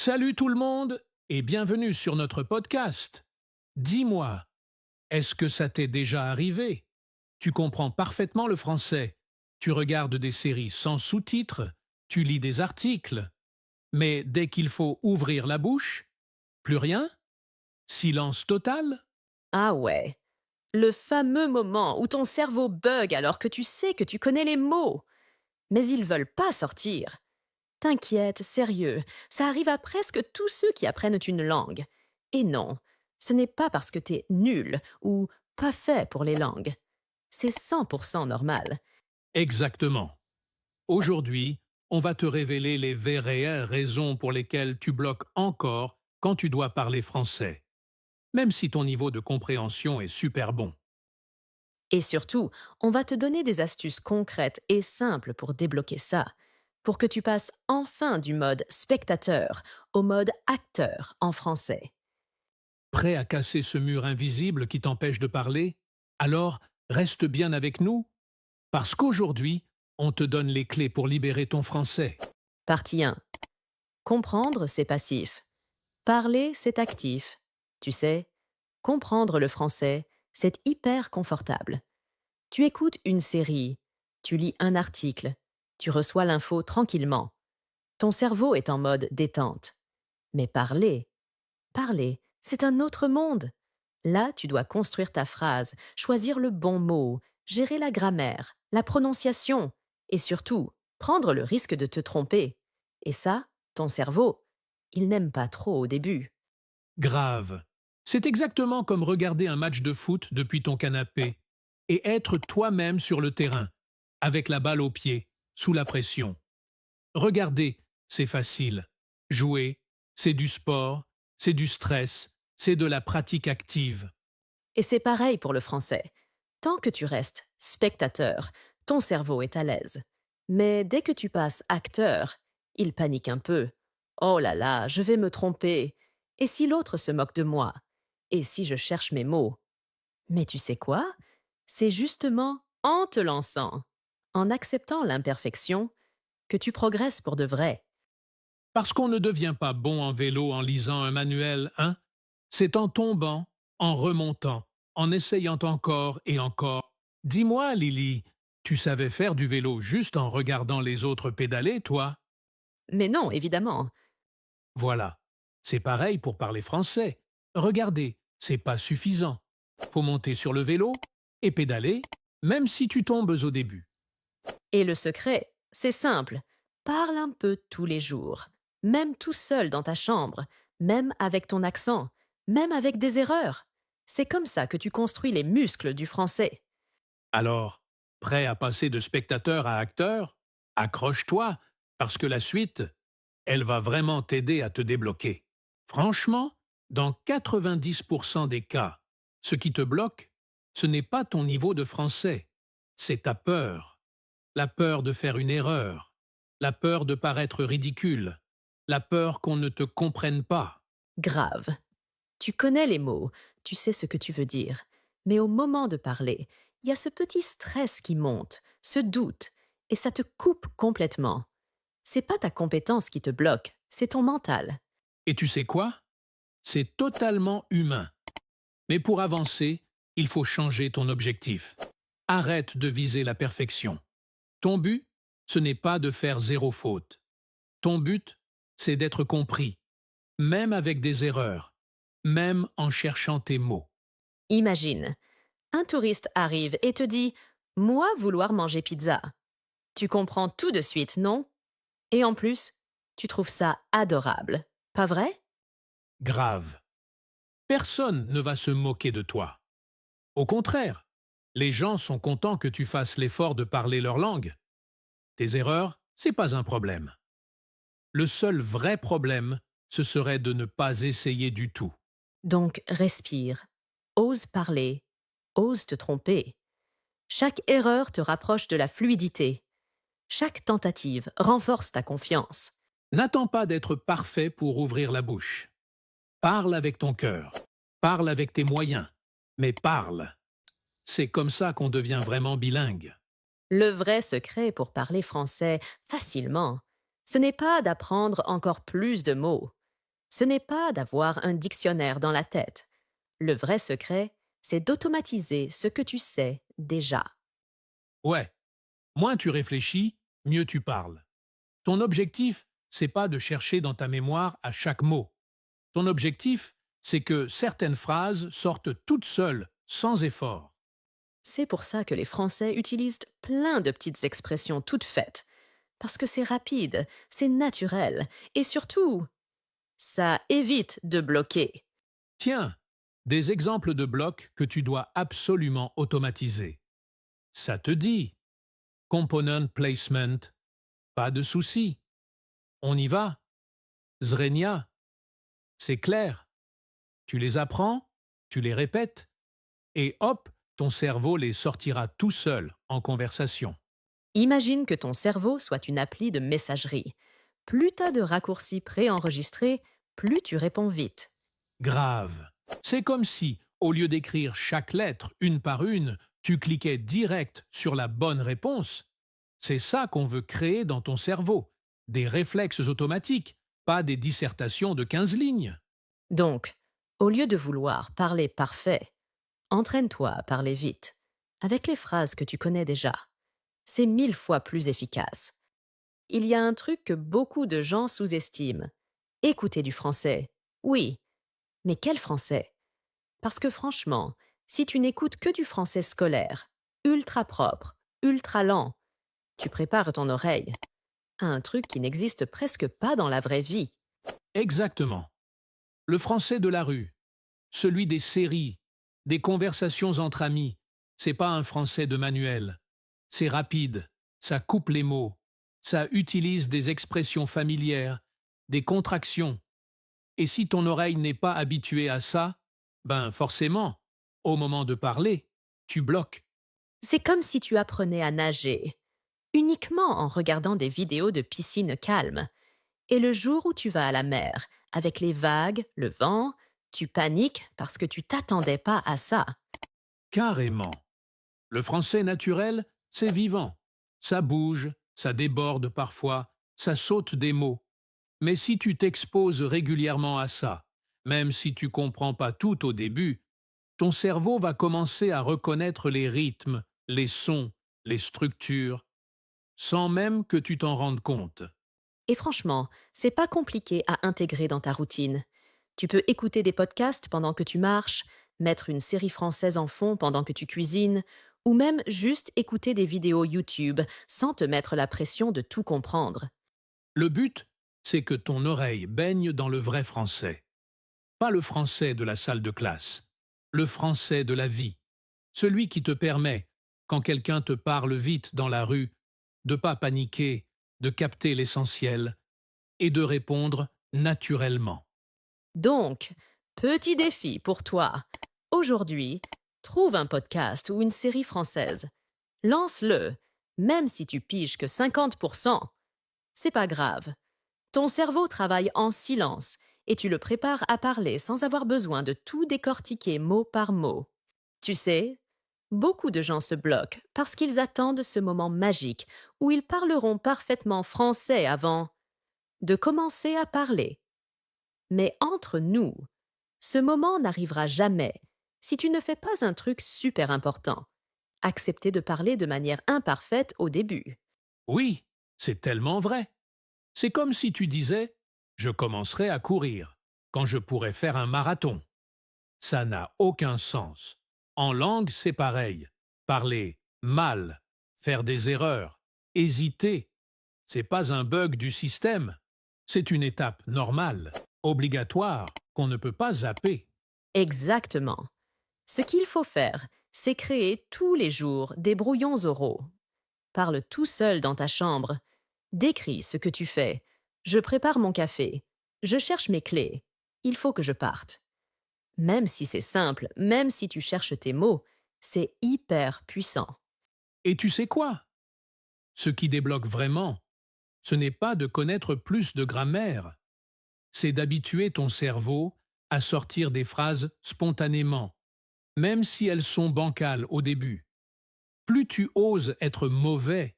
Salut tout le monde et bienvenue sur notre podcast. Dis-moi, est-ce que ça t'est déjà arrivé? Tu comprends parfaitement le français, tu regardes des séries sans sous-titres, tu lis des articles, mais dès qu'il faut ouvrir la bouche, plus rien? Silence total? Ah ouais, le fameux moment où ton cerveau bug alors que tu sais que tu connais les mots, mais ils veulent pas sortir. T'inquiète, sérieux, ça arrive à presque tous ceux qui apprennent une langue. Et non, ce n'est pas parce que t'es nul ou pas fait pour les langues. C'est 100% normal. Exactement. Aujourd'hui, on va te révéler les vraies raisons pour lesquelles tu bloques encore quand tu dois parler français, même si ton niveau de compréhension est super bon. Et surtout, on va te donner des astuces concrètes et simples pour débloquer ça, pour que tu passes enfin du mode spectateur au mode acteur en français. Prêt à casser ce mur invisible qui t'empêche de parler? Alors, reste bien avec nous, parce qu'aujourd'hui, on te donne les clés pour libérer ton français. Partie 1. Comprendre, c'est passif. Parler, c'est actif. Tu sais, comprendre le français, c'est hyper confortable. Tu écoutes une série, tu lis un article, tu reçois l'info tranquillement. Ton cerveau est en mode détente. Mais parler, c'est un autre monde. Là, tu dois construire ta phrase, choisir le bon mot, gérer la grammaire, la prononciation et surtout, prendre le risque de te tromper. Et ça, ton cerveau, il n'aime pas trop au début. Grave. C'est exactement comme regarder un match de foot depuis ton canapé et être toi-même sur le terrain, avec la balle au pied, sous la pression. Regarder, c'est facile. Jouer, c'est du sport, c'est du stress, c'est de la pratique active. Et c'est pareil pour le français. Tant que tu restes spectateur, ton cerveau est à l'aise. Mais dès que tu passes acteur, il panique un peu. Oh là là, je vais me tromper. Et si l'autre se moque de moi? Et si je cherche mes mots? Mais tu sais quoi? C'est justement en te lançant, en acceptant l'imperfection, que tu progresses pour de vrai. Parce qu'on ne devient pas bon en vélo en lisant un manuel, hein? C'est en tombant, en remontant, en essayant encore et encore. Dis-moi, Lily, tu savais faire du vélo juste en regardant les autres pédaler, toi? Mais non, évidemment. Voilà. C'est pareil pour parler français. Regardez, c'est pas suffisant. Faut monter sur le vélo et pédaler, même si tu tombes au début. Et le secret, c'est simple. Parle un peu tous les jours, même tout seul dans ta chambre, même avec ton accent, même avec des erreurs. C'est comme ça que tu construis les muscles du français. Alors, prêt à passer de spectateur à acteur? Accroche-toi, parce que la suite, elle va vraiment t'aider à te débloquer. Franchement, dans 90% des cas, ce qui te bloque, ce n'est pas ton niveau de français, c'est ta peur. La peur de faire une erreur, la peur de paraître ridicule, la peur qu'on ne te comprenne pas. Grave. Tu connais les mots, tu sais ce que tu veux dire. Mais au moment de parler, il y a ce petit stress qui monte, ce doute, et ça te coupe complètement. C'est pas ta compétence qui te bloque, c'est ton mental. Et tu sais quoi? C'est totalement humain. Mais pour avancer, il faut changer ton objectif. Arrête de viser la perfection. Ton but, ce n'est pas de faire zéro faute. Ton but, c'est d'être compris, même avec des erreurs, même en cherchant tes mots. Imagine, un touriste arrive et te dit moi vouloir manger pizza. Tu comprends tout de suite, non? Et en plus, tu trouves ça adorable, pas vrai? Grave. Personne ne va se moquer de toi. Au contraire, les gens sont contents que tu fasses l'effort de parler leur langue. Tes erreurs, c'est pas un problème. Le seul vrai problème, ce serait de ne pas essayer du tout. Donc respire, ose parler, ose te tromper. Chaque erreur te rapproche de la fluidité. Chaque tentative renforce ta confiance. N'attends pas d'être parfait pour ouvrir la bouche. Parle avec ton cœur. Parle avec tes moyens. Mais parle. C'est comme ça qu'on devient vraiment bilingue. Le vrai secret pour parler français facilement, ce n'est pas d'apprendre encore plus de mots, Ce n'est pas d'avoir un dictionnaire dans la tête. Le vrai secret, c'est d'automatiser ce que tu sais déjà. Ouais, moins tu réfléchis, mieux tu parles. Ton objectif, c'est pas de chercher dans ta mémoire à chaque mot. Ton objectif, c'est que certaines phrases sortent toutes seules, sans effort. C'est pour ça que les Français utilisent plein de petites expressions toutes faites. Parce que c'est rapide, c'est naturel, et surtout, ça évite de bloquer. Tiens, des exemples de blocs que tu dois absolument automatiser. Ça te dit. Component placement. Pas de souci. On y va. Zrenia. C'est clair. Tu les apprends, tu les répètes, et hop, ton cerveau les sortira tout seul en conversation. Imagine que ton cerveau soit une appli de messagerie. Plus t'as de raccourcis préenregistrés, plus tu réponds vite. Grave. C'est comme si, au lieu d'écrire chaque lettre une par une, tu cliquais direct sur la bonne réponse. C'est ça qu'on veut créer dans ton cerveau. Des réflexes automatiques, pas des dissertations de 15 lignes. Donc, au lieu de vouloir parler parfait, entraîne-toi à parler vite, avec les phrases que tu connais déjà. C'est 1000 fois plus efficace. Il y a un truc que beaucoup de gens sous-estiment. Écouter du français. Oui, mais quel français? Parce que franchement, si tu n'écoutes que du français scolaire, ultra propre, ultra lent, tu prépares ton oreille à un truc qui n'existe presque pas dans la vraie vie. Exactement. Le français de la rue, celui des séries, des conversations entre amis, c'est pas un français de manuel. C'est rapide, ça coupe les mots, ça utilise des expressions familières, des contractions. Et si ton oreille n'est pas habituée à ça, ben forcément, au moment de parler, tu bloques. C'est comme si tu apprenais à nager, uniquement en regardant des vidéos de piscine calme. Et le jour où tu vas à la mer, avec les vagues, le vent, tu paniques parce que tu t'attendais pas à ça. Carrément. Le français naturel, c'est vivant. Ça bouge, ça déborde parfois, ça saute des mots. Mais si tu t'exposes régulièrement à ça, même si tu comprends pas tout au début, ton cerveau va commencer à reconnaître les rythmes, les sons, les structures, sans même que tu t'en rendes compte. Et franchement, c'est pas compliqué à intégrer dans ta routine. Tu peux écouter des podcasts pendant que tu marches, mettre une série française en fond pendant que tu cuisines, ou même juste écouter des vidéos YouTube sans te mettre la pression de tout comprendre. Le but, c'est que ton oreille baigne dans le vrai français. Pas le français de la salle de classe, le français de la vie. Celui qui te permet, quand quelqu'un te parle vite dans la rue, de pas paniquer, de capter l'essentiel et de répondre naturellement. Donc, petit défi pour toi. Aujourd'hui, trouve un podcast ou une série française. Lance-le, même si tu piges que 50%. C'est pas grave. Ton cerveau travaille en silence et tu le prépares à parler sans avoir besoin de tout décortiquer mot par mot. Tu sais, beaucoup de gens se bloquent parce qu'ils attendent ce moment magique où ils parleront parfaitement français avant de commencer à parler. Mais entre nous, ce moment n'arrivera jamais si tu ne fais pas un truc super important. Accepter de parler de manière imparfaite au début. Oui, c'est tellement vrai. C'est comme si tu disais je commencerai à courir quand je pourrais faire un marathon. Ça n'a aucun sens. En langue, c'est pareil. Parler mal, faire des erreurs, hésiter, c'est pas un bug du système. C'est une étape normale, obligatoire, qu'on ne peut pas zapper. Exactement. Ce qu'il faut faire, c'est créer tous les jours des brouillons oraux. Parle tout seul dans ta chambre. Décris ce que tu fais. Je prépare mon café. Je cherche mes clés. Il faut que je parte. Même si c'est simple, même si tu cherches tes mots, c'est hyper puissant. Et tu sais quoi? Ce qui débloque vraiment, ce n'est pas de connaître plus de grammaire, c'est d'habituer ton cerveau à sortir des phrases spontanément, même si elles sont bancales au début. Plus tu oses être mauvais,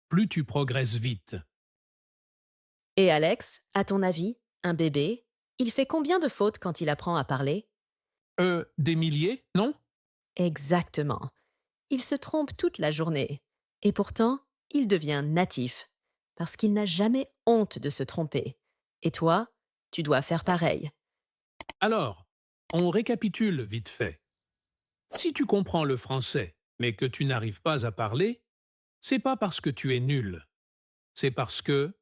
plus tu progresses vite. Et Alex, à ton avis, un bébé, Il fait combien de fautes quand il apprend à parler? Des milliers, non? Exactement. Il se trompe toute la journée. Et pourtant, il devient natif. Parce qu'il n'a jamais honte de se tromper. Et toi, tu dois faire pareil. Alors, on récapitule vite fait. Si tu comprends le français, mais que tu n'arrives pas à parler, c'est pas parce que tu es nul. C'est parce que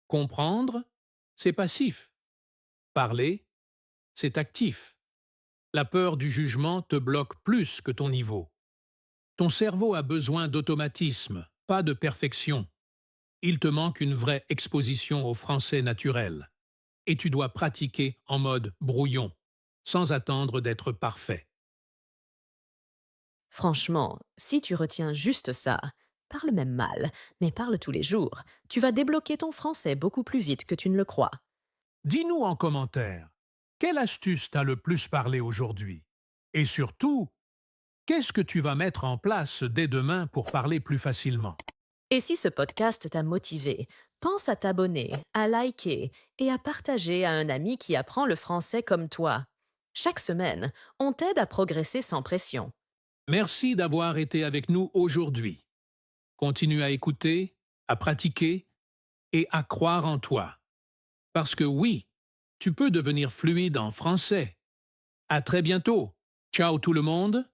comprendre, c'est passif. Parler, c'est actif. La peur du jugement te bloque plus que ton niveau. Ton cerveau a besoin d'automatisme, pas de perfection. Il te manque une vraie exposition au français naturel. Et tu dois pratiquer en mode brouillon, sans attendre d'être parfait. Franchement, si tu retiens juste ça, parle même mal, mais parle tous les jours, tu vas débloquer ton français beaucoup plus vite que tu ne le crois. Dis-nous en commentaire, quelle astuce t'a le plus parlé aujourd'hui? Et surtout, qu'est-ce que tu vas mettre en place dès demain pour parler plus facilement? Et si ce podcast t'a motivé, pense à t'abonner, à liker et à partager à un ami qui apprend le français comme toi. Chaque semaine, on t'aide à progresser sans pression. Merci d'avoir été avec nous aujourd'hui. Continue à écouter, à pratiquer et à croire en toi. Parce que oui, tu peux devenir fluide en français. À très bientôt. Ciao tout le monde.